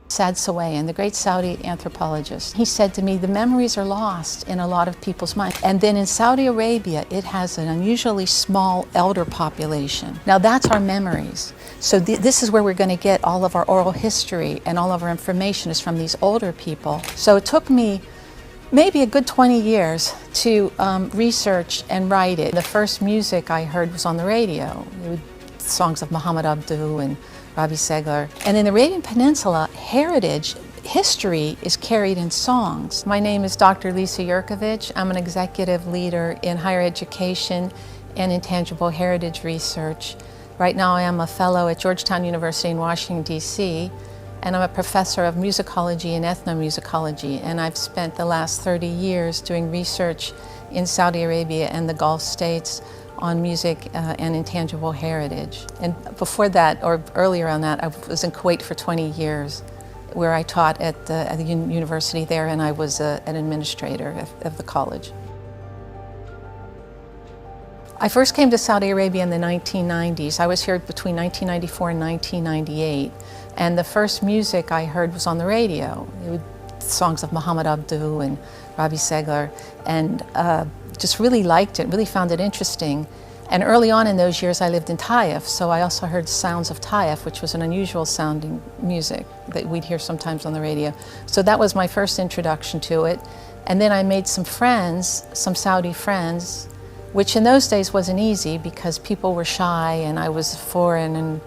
Saad Sawayan, the great Saudi anthropologist, he said to me, the memories are lost in a lot of people's minds. And then in Saudi Arabia, it has an unusually small elder population. Now that's our memories. So this is where we're going to get all of our oral history and all of our information is from these older people. So it took me maybe a good 20 years to research and write it. The first music I heard was on the radio. It was songs of Muhammad Abduh and Ravi Segler. And in the Arabian Peninsula, heritage, history is carried in songs. My name is Dr. Lisa Yurkovich. I'm an executive leader in higher education and intangible heritage research. Right now I am a fellow at Georgetown University in Washington, D.C., and I'm a professor of musicology and ethnomusicology, and I've spent the last 30 years doing research in Saudi Arabia and the Gulf states on music and intangible heritage. And before that, or earlier on that, I was in Kuwait for 20 years, where I taught at the university there, and I was an administrator of the college. I first came to Saudi Arabia in the 1990s. I was here between 1994 and 1998, and the first music I heard was on the radio. It was songs of Muhammad Abduh and Ravi Segler, and just really liked it, really found it interesting. And early on in those years I lived in Taif, so I also heard sounds of Taif, which was an unusual sounding music that we'd hear sometimes on the radio. So that was my first introduction to it. And then I made some friends, some Saudi friends, which in those days wasn't easy because people were shy and I was foreign. And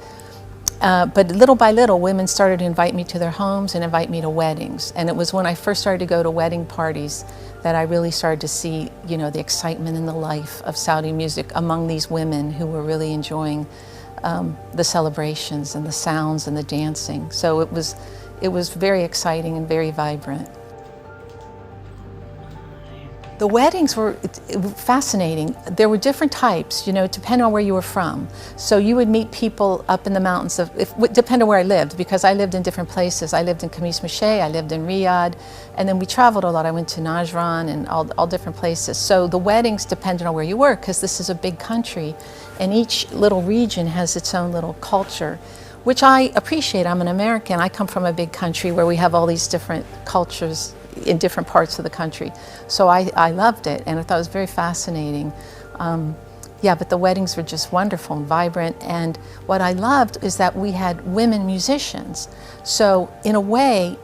but little by little, women started to invite me to their homes and invite me to weddings. And it was when I first started to go to wedding parties that I really started to see, you know, the excitement and the life of Saudi music among these women who were really enjoying the celebrations and the sounds and the dancing. So it was very exciting and very vibrant. The weddings were fascinating. There were different types, you know, depending on where you were from. So you would meet people up in the mountains, depending on where I lived, because I lived in different places. I lived in Khamis Mashay, I lived in Riyadh, and then we traveled a lot. I went to Najran and all different places. So the weddings depended on where you were, because this is a big country, and each little region has its own little culture, which I appreciate. I'm an American. I come from a big country where we have all these different cultures in different parts of the country. So I loved it, and I thought it was very fascinating. Yeah, but the weddings were just wonderful and vibrant, and what I loved is that we had women musicians. So in a way,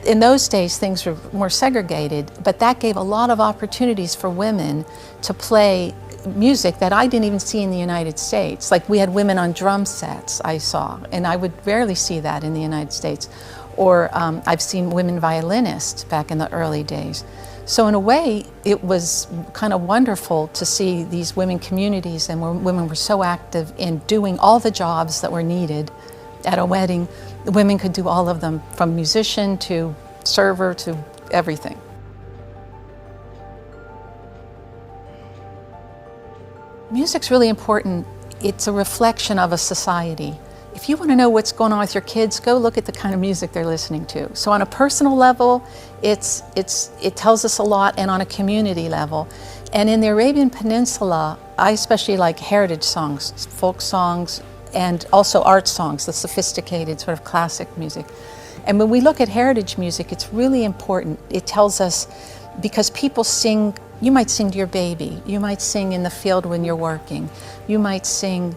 in those days things were more segregated, but that gave a lot of opportunities for women to play music that I didn't even see in the United States. Like we had women on drum sets, I saw, and I would rarely see that in the United States. Or I've seen women violinists back in the early days. So in a way, it was kind of wonderful to see these women communities, and where women were so active in doing all the jobs that were needed at a wedding. Women could do all of them, from musician to server to everything. Music's really important. It's a reflection of a society. If you want to know what's going on with your kids, go look at the kind of music they're listening to. So on a personal level, it tells us a lot, and on a community level. And in the Arabian Peninsula, I especially like heritage songs, folk songs, and also art songs, the sophisticated sort of classic music. And when we look at heritage music, it's really important. It tells us, because people sing, you might sing to your baby, you might sing in the field when you're working, you might sing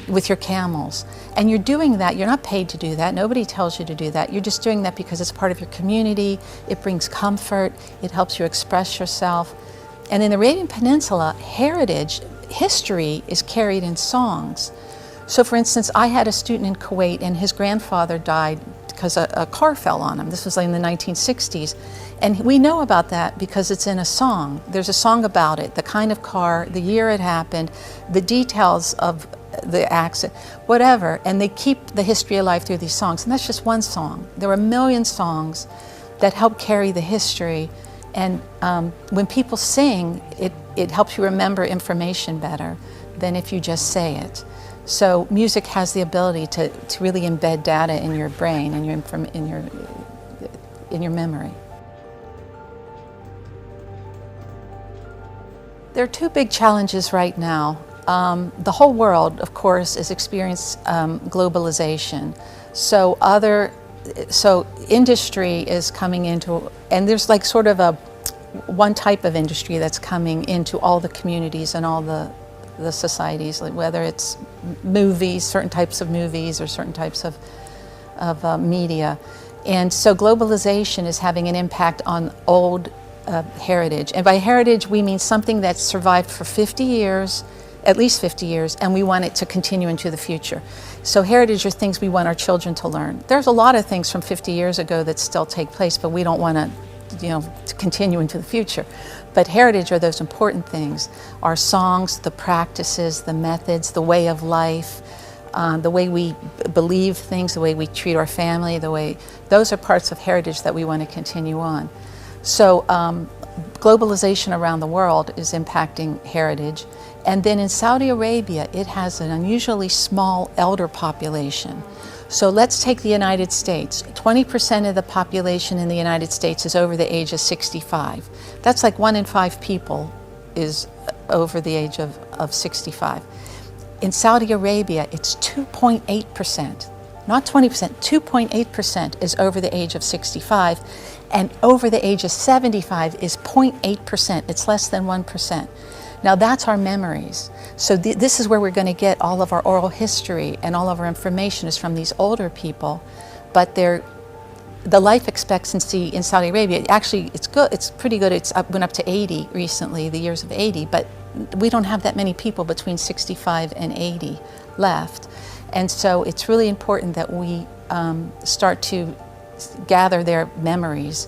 with your camels. And you're doing that, you're not paid to do that, nobody tells you to do that, you're just doing that because it's part of your community, it brings comfort, it helps you express yourself. And in the Arabian Peninsula, heritage, history is carried in songs. So for instance, I had a student in Kuwait, and his grandfather died because a car fell on him. This was like in the 1960s. And we know about that because it's in a song. There's a song about it, the kind of car, the year it happened, the details of the accident, whatever. And they keep the history alive through these songs. And that's just one song. There are a million songs that help carry the history. And when people sing, it helps you remember information better than if you just say it. So music has the ability to really embed data in your brain and in your memory. There are two big challenges right now. The whole world, of course, is experiencing globalization. So other so industry is coming into, and there's like sort of a one type of industry that's coming into all the communities and all the societies, like whether it's movies, certain types of movies, or certain types of media. And so globalization is having an impact on old heritage. And by heritage, we mean something that's survived for 50 years, at least 50 years, and we want it to continue into the future. So heritage are things we want our children to learn. There's a lot of things from 50 years ago that still take place, but we don't want to continue into the future. But heritage are those important things. Our songs, the practices, the methods, the way of life, the way we believe things, the way we treat our family, those are parts of heritage that we want to continue on. So globalization around the world is impacting heritage. And then in Saudi Arabia, it has an unusually small elder population. So let's take the United States. 20% of the population in the United States is over the age of 65. That's like 1 in 5 people is over the age of 65. In Saudi Arabia, it's 2.8%, not 20%, 2.8% is over the age of 65, and over the age of 75 is 0.8%, it's less than 1%. Now that's our memories. So this is where we're going to get all of our oral history, and all of our information is from these older people, but the life expectancy in Saudi Arabia, actually it's good, it's pretty good, went up to 80 recently, the years of 80, but we don't have that many people between 65 and 80 left. And so it's really important that we start to gather their memories.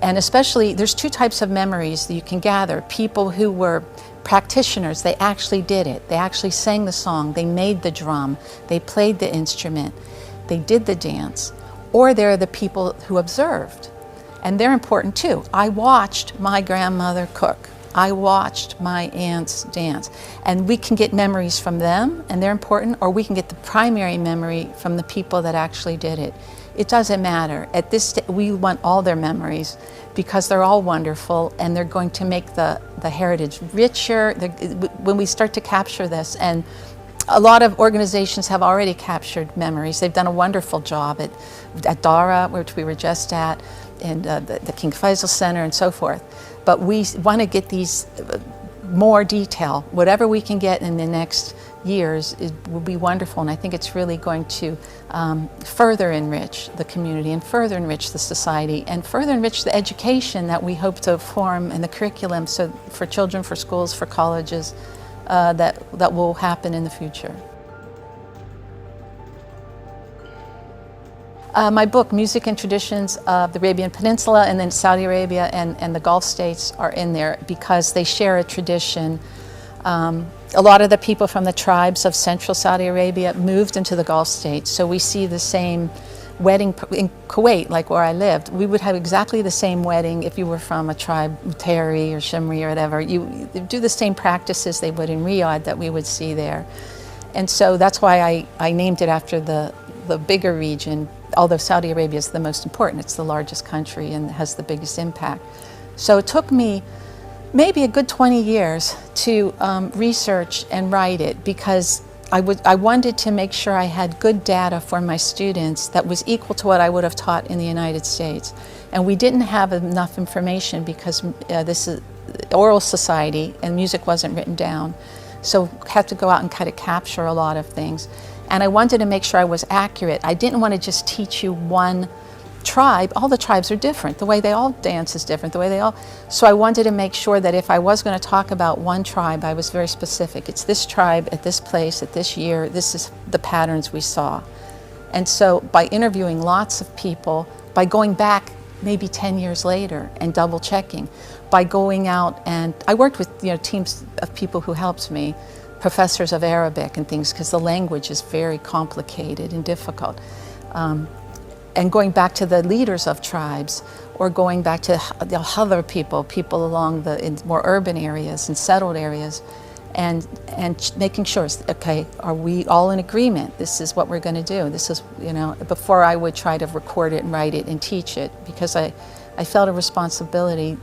And especially, there's 2 types of memories that you can gather. People who were practitioners, they actually did it. They actually sang the song, they made the drum, they played the instrument, they did the dance. Or there are the people who observed, and they're important too. I watched my grandmother cook. I watched my aunts dance. And we can get memories from them, and they're important, or we can get the primary memory from the people that actually did it. It doesn't matter. At this stage, we want all their memories because they're all wonderful, and they're going to make the heritage richer when we start to capture this. And a lot of organizations have already captured memories. They've done a wonderful job at Dara, which we were just at, and the King Faisal Center and so forth. But we want to get these more detail. Whatever we can get in the next years will be wonderful, and I think it's really going to further enrich the community, and further enrich the society, and further enrich the education that we hope to form in the curriculum, so for children, for schools, for colleges, that will happen in the future. My book, Music and Traditions of the Arabian Peninsula, and then Saudi Arabia and the Gulf states are in there because they share a tradition. A lot of the people from the tribes of central Saudi Arabia moved into the Gulf states, so we see the same wedding in Kuwait, like where I lived. We would have exactly the same wedding if you were from a tribe, Tari or Shimri or whatever. You do the same practices they would in Riyadh that we would see there. And so that's why I named it after the bigger region, although Saudi Arabia is the most important. It's the largest country and has the biggest impact. So it took me maybe a good 20 years to research and write it, because I wanted to make sure I had good data for my students that was equal to what I would have taught in the United States. And we didn't have enough information because this is oral society and music wasn't written down. So I had to go out and kind of capture a lot of things. And I wanted to make sure I was accurate. I didn't want to just teach you one tribe. All the tribes are different. The way they all dance is different. So I wanted to make sure that if I was going to talk about one tribe, I was very specific. It's this tribe at this place at this year. This is the patterns we saw. And so by interviewing lots of people, by going back maybe 10 years later and double checking, by going out, and I worked with teams of people who helped me, professors of Arabic and things, because the language is very complicated and difficult. And going back to the leaders of tribes, or going back to the other people along in more urban areas and settled areas, and making sure, okay, are we all in agreement? This is what we're going to do. This is, before I would try to record it and write it and teach it, because I felt a responsibility.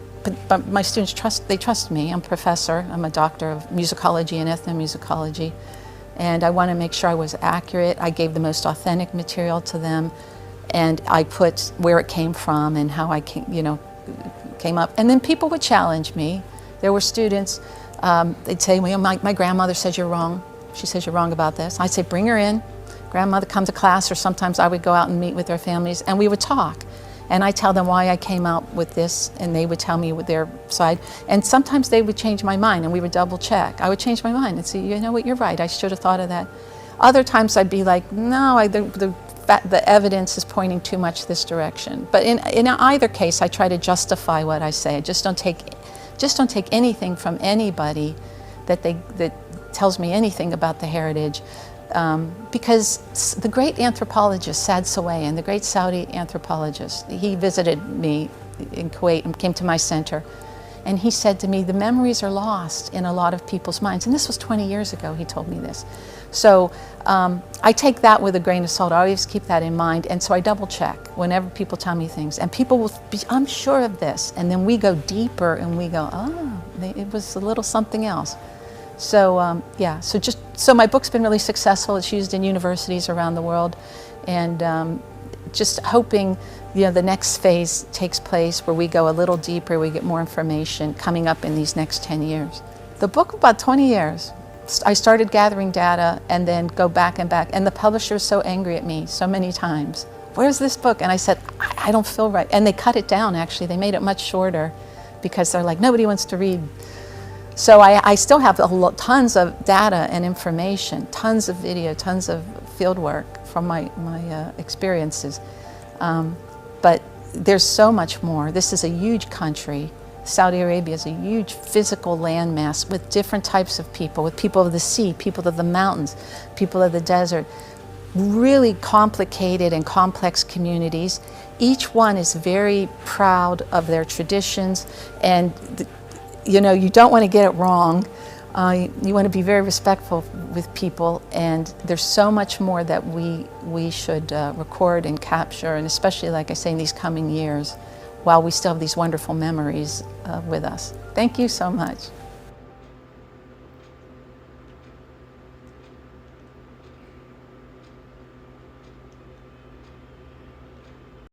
But my students trust me. I'm a professor. I'm a doctor of musicology and ethnomusicology, and I want to make sure I was accurate. I gave the most authentic material to them. and I put where it came from and how I came up. And then people would challenge me. There were students, they'd say, well, my grandmother says you're wrong. She says you're wrong about this. I'd say, bring her in. Grandmother come to class, or sometimes I would go out and meet with their families, and we would talk. And I tell them why I came out with this, and they would tell me with their side. And sometimes they would change my mind, and we would double check. I would change my mind and say, you know what, you're right, I should have thought of that. Other times I'd be like, no, the evidence is pointing too much this direction. But in either case, I try to justify what I say. I just don't take anything from anybody that tells me anything about the heritage. Because the great anthropologist, Saad Sawayan, the great Saudi anthropologist, he visited me in Kuwait and came to my center. And he said to me, the memories are lost in a lot of people's minds. And this was 20 years ago, he told me this. So I take that with a grain of salt. I always keep that in mind. And so I double check whenever people tell me things. And people will be, I'm sure of this. And then we go deeper and we go, oh, it was a little something else. So yeah, so my book's been really successful. It's used in universities around the world, and just hoping, the next phase takes place where we go a little deeper, we get more information coming up in these next 10 years. The book, about 20 years. I started gathering data and then go back and back, and the publisher was so angry at me so many times. Where's this book? And I said, I don't feel right. And they cut it down, actually. They made it much shorter because they're like, nobody wants to read. So I still have tons of data and information, tons of video, tons of field work from my experiences. But there's so much more. This is a huge country. Saudi Arabia is a huge physical landmass with different types of people, with people of the sea, people of the mountains, people of the desert. Really complicated and complex communities. Each one is very proud of their traditions, and you don't want to get it wrong. You want to be very respectful with people, and there's so much more that we should record and capture, and especially, like I say, in these coming years, while we still have these wonderful memories with us. Thank you so much.